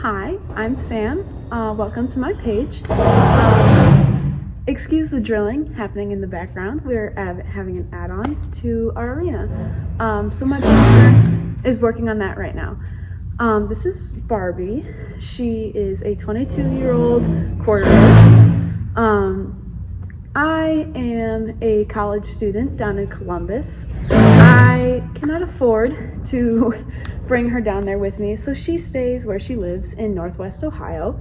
Hi, I'm Sam. Welcome to my page. Excuse the drilling happening in the background. We're having an add-on to our arena. So my partner is working on that right now. This is Barbie. She is a 22-year-old quarter horse. I am a college student down in Columbus. I cannot afford to bring her down there with me, so she stays where she lives in Northwest Ohio.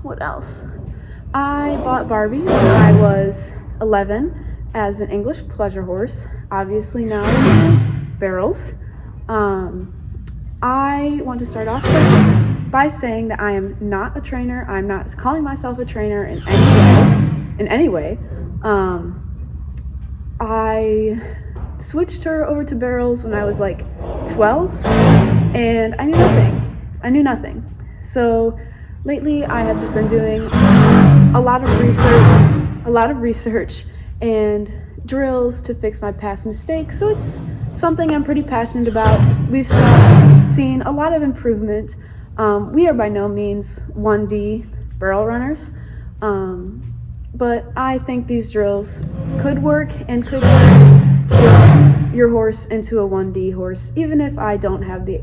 What else? I bought Barbie when I was 11 as an English pleasure horse, obviously now barrels. I want to start off by saying that I am not a trainer. I'm not calling myself a trainer in any way. I switched her over to barrels when I was like 12, and I knew nothing. So lately I have just been doing a lot of research and drills to fix my past mistakes. So it's something I'm pretty passionate about. We've seen a lot of improvement. We are by no means 1D barrel runners, but I think these drills could work and could turn your horse into a 1D horse, even if I don't have the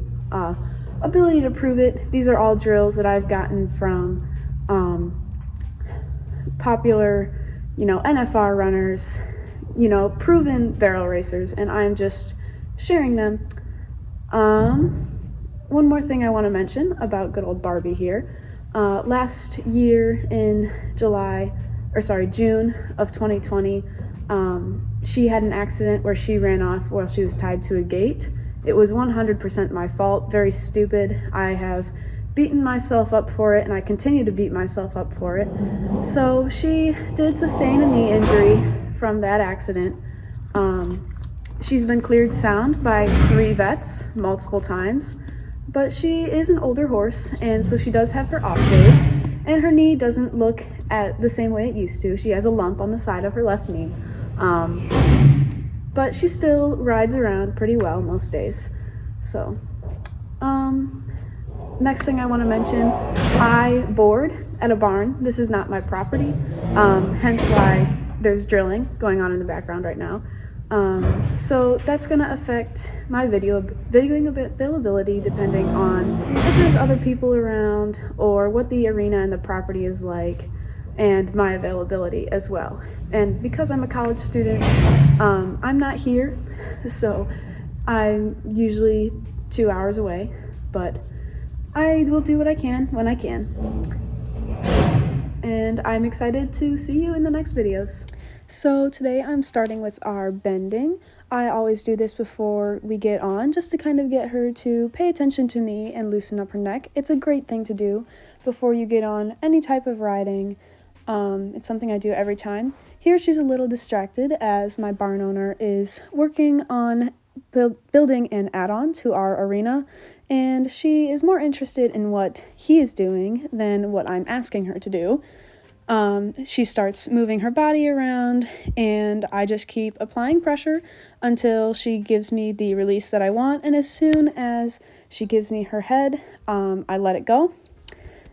ability to prove it. These are all drills that I've gotten from popular, NFR runners, proven barrel racers, and I'm just sharing them. One more thing I want to mention about good old Barbie here. Last year in June of 2020, she had an accident where she ran off while she was tied to a gate. It was 100% my fault, very stupid. I have beaten myself up for it, and I continue to beat myself up for it. So she did sustain a knee injury from that accident. She's been cleared sound by 3 vets multiple times, but she is an older horse, and so she does have her off days, and her knee doesn't look at the same way it used to. She has a lump on the side of her left knee, but she still rides around pretty well most days. So, next thing I want to mention, I board at a barn. This is not my property, hence why there's drilling going on in the background right now. So that's going to affect my videoing availability depending on if there's other people around or what the arena and the property is like, and my availability as well. And because I'm a college student, I'm not here, so I'm usually 2 hours away, but I will do what I can when I can. And I'm excited to see you in the next videos. So today I'm starting with our bending. I always do this before we get on, just to kind of get her to pay attention to me and loosen up her neck. It's a great thing to do before you get on any type of riding. It's something I do every time. Here she's a little distracted as my barn owner is working on building an add-on to our arena, and she is more interested in what he is doing than what I'm asking her to do. She starts moving her body around, and I just keep applying pressure until she gives me the release that I want, and as soon as she gives me her head, I let it go,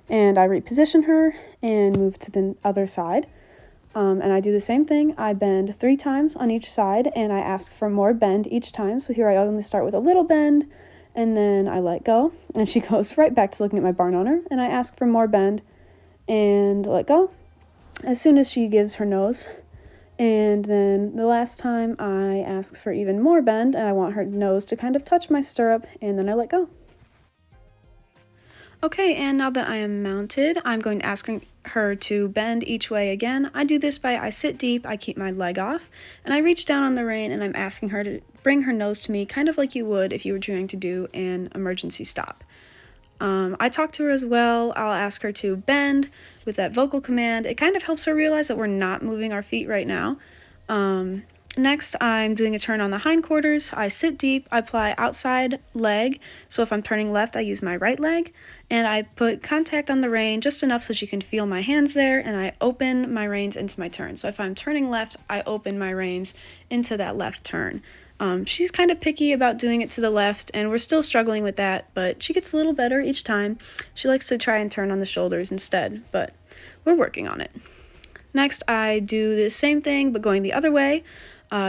and I reposition her and move to the other side. And I do the same thing. I bend 3 times on each side, and I ask for more bend each time. So here I only start with a little bend, and then I let go, and she goes right back to looking at my barn owner, and I ask for more bend and let go as soon as she gives her nose. And then the last time I ask for even more bend, and I want her nose to kind of touch my stirrup, and then I let go. Okay, and now that I am mounted, I'm going to ask her to bend each way again. I do this by I sit deep, I keep my leg off, and I reach down on the rein, and I'm asking her to bring her nose to me, kind of like you would if you were trying to do an emergency stop. I talk to her as well. I'll ask her to bend with that vocal command. It kind of helps her realize that we're not moving our feet right now. Next, I'm doing a turn on the hindquarters. I sit deep, I apply outside leg, so if I'm turning left, I use my right leg, and I put contact on the rein just enough so she can feel my hands there, and I open my reins into my turn. So if I'm turning left, I open my reins into that left turn. She's kind of picky about doing it to the left, and we're still struggling with that, but she gets a little better each time. She likes to try and turn on the shoulders instead, but we're working on it. Next, I do the same thing, but going the other way.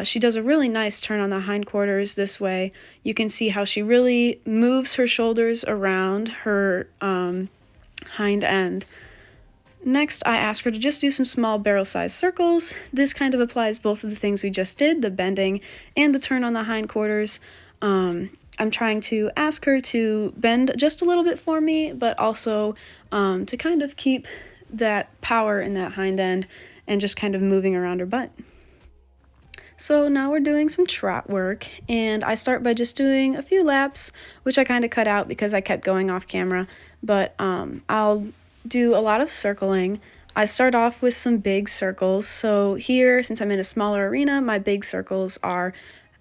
She does a really nice turn on the hindquarters this way. You can see how she really moves her shoulders around her hind end. Next, I ask her to just do some small barrel-sized circles. This kind of applies both of the things we just did, the bending and the turn on the hindquarters. I'm trying to ask her to bend just a little bit for me, but also to kind of keep that power in that hind end and just kind of moving around her butt. So now we're doing some trot work, and I start by just doing a few laps, which I kind of cut out because I kept going off camera, but I'll do a lot of circling. I start off with some big circles. So here, since I'm in a smaller arena, my big circles are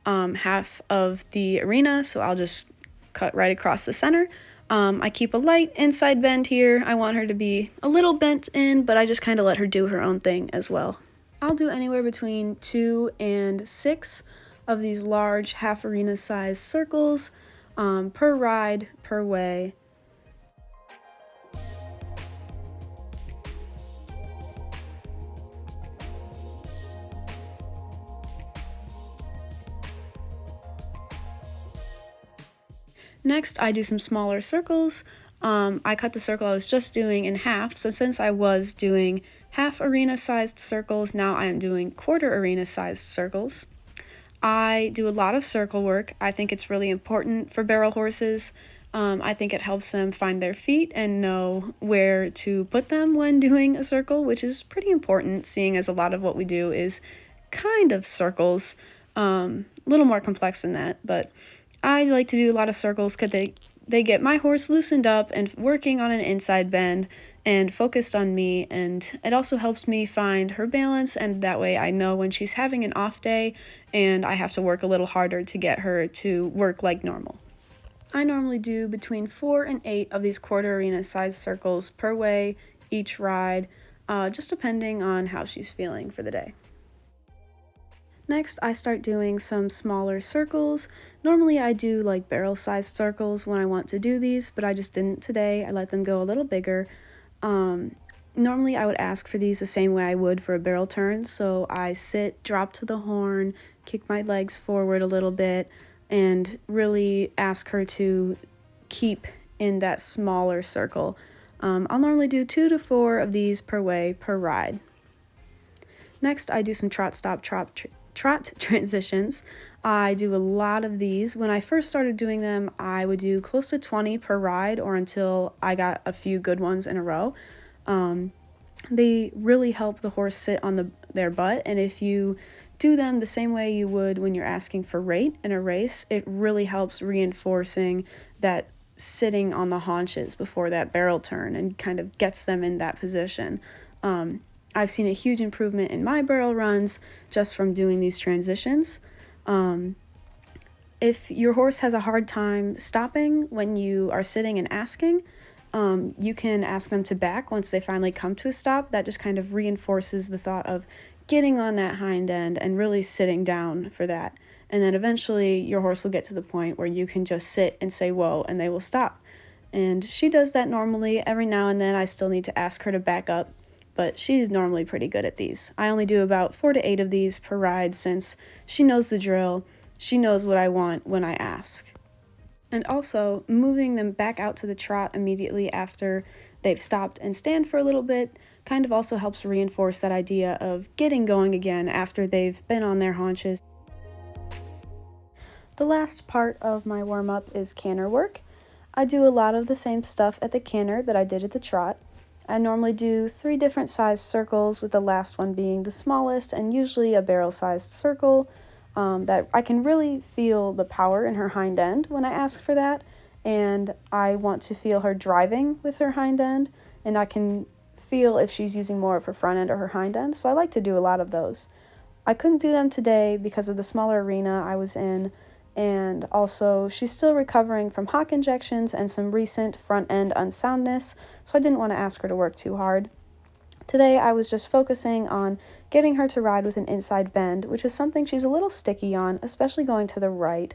half of the arena, so I'll just cut right across the center. I keep a light inside bend here. I want her to be a little bent in, but I just kind of let her do her own thing as well. I'll do anywhere between 2 and 6 of these large half arena size circles per ride, per way. Next, I do some smaller circles. I cut the circle I was just doing in half, so since I was doing half arena-sized circles, now I am doing quarter arena-sized circles. I do a lot of circle work. I think it's really important for barrel horses. I think it helps them find their feet and know where to put them when doing a circle, which is pretty important, seeing as a lot of what we do is kind of circles. A little more complex than that, but I like to do a lot of circles because they get my horse loosened up and working on an inside bend and focused on me, and it also helps me find her balance, and that way I know when she's having an off day and I have to work a little harder to get her to work like normal. I normally do between 4 and 8 of these quarter arena size circles per way each ride, just depending on how she's feeling for the day. Next, I start doing some smaller circles. Normally I do like barrel-sized circles when I want to do these, but I just didn't today. I let them go a little bigger. Normally I would ask for these the same way I would for a barrel turn, so I sit, drop to the horn, kick my legs forward a little bit, and really ask her to keep in that smaller circle. I'll normally do 2 to 4 of these per way, per ride. Next, I do some trot, stop, trot transitions. I do a lot of these. When I first started doing them, I would do close to 20 per ride or until I got a few good ones in a row. They really help the horse sit on their butt, and if you do them the same way you would when you're asking for rate in a race, it really helps reinforcing that sitting on the haunches before that barrel turn and kind of gets them in that position. I've seen a huge improvement in my barrel runs just from doing these transitions. If your horse has a hard time stopping when you are sitting and asking, you can ask them to back once they finally come to a stop. That just kind of reinforces the thought of getting on that hind end and really sitting down for that. And then eventually your horse will get to the point where you can just sit and say whoa and they will stop. And she does that normally. Every now and then I still need to ask her to back up, but she's normally pretty good at these. I only do about 4 to 8 of these per ride since she knows the drill. She knows what I want when I ask. And also, moving them back out to the trot immediately after they've stopped and stand for a little bit kind of also helps reinforce that idea of getting going again after they've been on their haunches. The last part of my warm-up is canter work. I do a lot of the same stuff at the canter that I did at the trot. I normally do 3 different sized circles, with the last one being the smallest and usually a barrel-sized circle. That I can really feel the power in her hind end when I ask for that, and I want to feel her driving with her hind end, and I can feel if she's using more of her front end or her hind end, so I like to do a lot of those. I couldn't do them today because of the smaller arena I was in, and also she's still recovering from hock injections and some recent front end unsoundness, so I didn't want to ask her to work too hard. Today I was just focusing on getting her to ride with an inside bend, which is something she's a little sticky on, especially going to the right.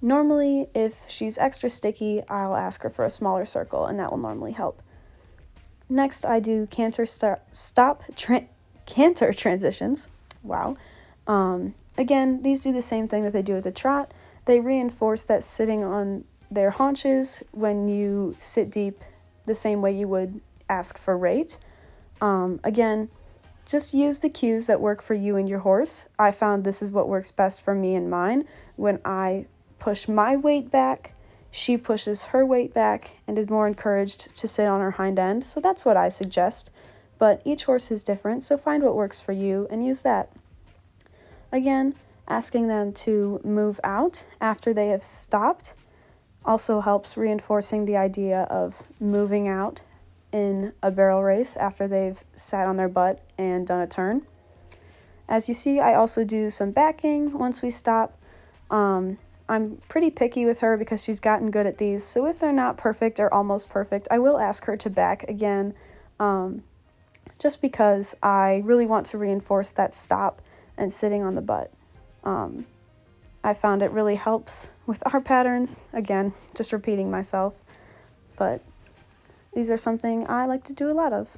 Normally, if she's extra sticky, I'll ask her for a smaller circle, and that will normally help. Next, I do canter transitions. Wow. Again, these do the same thing that they do with the trot. They reinforce that sitting on their haunches when you sit deep the same way you would ask for rate. Again, just use the cues that work for you and your horse. I found this is what works best for me and mine. When I push my weight back, she pushes her weight back and is more encouraged to sit on her hind end. So that's what I suggest. But each horse is different, so find what works for you and use that. Again, asking them to move out after they have stopped also helps, reinforcing the idea of moving out in a barrel race after they've sat on their butt and done a turn. As you see, I also do some backing once we stop. I'm pretty picky with her because she's gotten good at these, so if they're not perfect or almost perfect, I will ask her to back again, just because I really want to reinforce that stop and sitting on the butt. I found it really helps with our patterns. Again, just repeating myself, but these are something I like to do a lot of.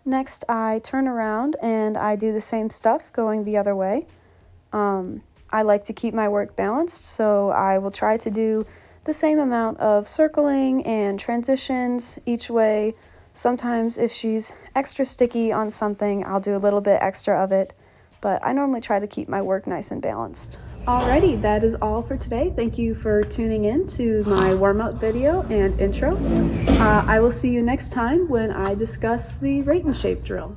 Next, I turn around and I do the same stuff going the other way. I like to keep my work balanced, so I will try to do the same amount of circling and transitions each way. Sometimes if she's extra sticky on something, I'll do a little bit extra of it, but I normally try to keep my work nice and balanced. Alrighty, that is all for today. Thank you for tuning in to my warm-up video and intro. I will see you next time when I discuss the rate and shape drill.